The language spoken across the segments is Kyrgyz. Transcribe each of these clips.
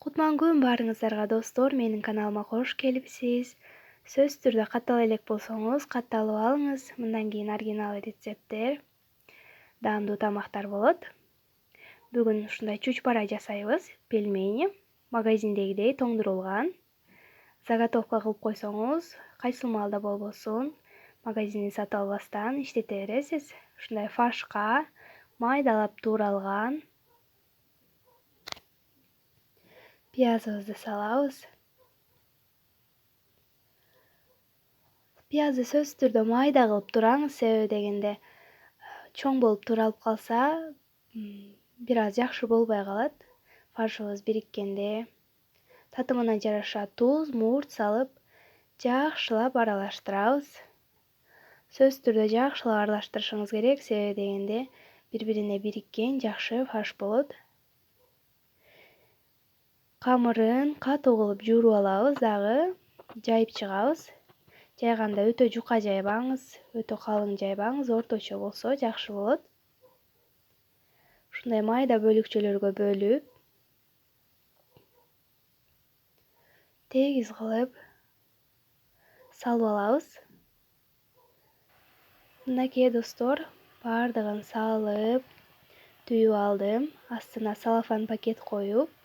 Кутман күн баарыңыздарга достор, менин каналыма кош келипсиз. Сөзсүз түрдө каттала элек болсоңуз, катталып алыңыз. Мындан кийин оригинал рецепттер, даамдуу тамактар болот. Бүгүн ушундай чучпара жасайбыз. Пельмени магазиндегидей тоңдурулган. Заготовка кылып койсоңуз, кайсыл маалда болбосун, магазинден сатып албастан иштете бересиз. Ушундай фаршка майдалап тууралган пиязыбызды салабыз. Пиязды сөзсүз түрдө майда кылып тураңыз, себеби дегенде чоң болуп тууралып калса, бир аз жакшы болбой калат. Фаршыбыз бириккенде татымына жараша туз, мурт салып, жакшылап аралаштырабыз. Сөзсүз түрдө жакшылап аралаштырышыңыз керек, себеби дегенде бири-бирине бириккен жакшы фарш болот. Камырын катуу кылып жууруп алабыз дагы, жайып чыгабыз. Жайганда өтө жука жайбаңыз, өтө калың жайбаңыз, орточо болсо жакшы болот. Ушундай майда бөлүкчөлөргө бөлүп, тегиз кылып салып алабыз. Мынакей достор, баардыгын салып, түйүп алдым. Астына салафан пакет коюп,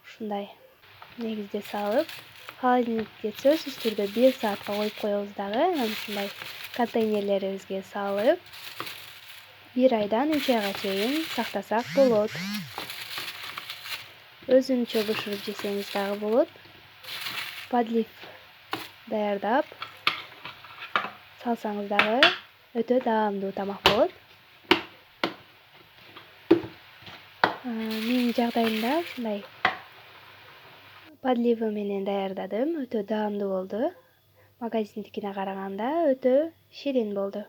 ушундай негизде салып, холодильникке сөзсүз түрдө 1 саатка коюп коебуз дагы. Анан ушундай контейнерлерибизге салып, 1 айдан 3 айга чейин сактасак болот. Өзүнчө бышырып жесеңиз дагы болот. Подлив даярдап салсаңыз дагы өтө даамдуу тамак болот. Менин жагдайымда ушундай подливы менен даярдадым, өтө даамдуу болду. Магазиндикине караганда өтө ширин болду.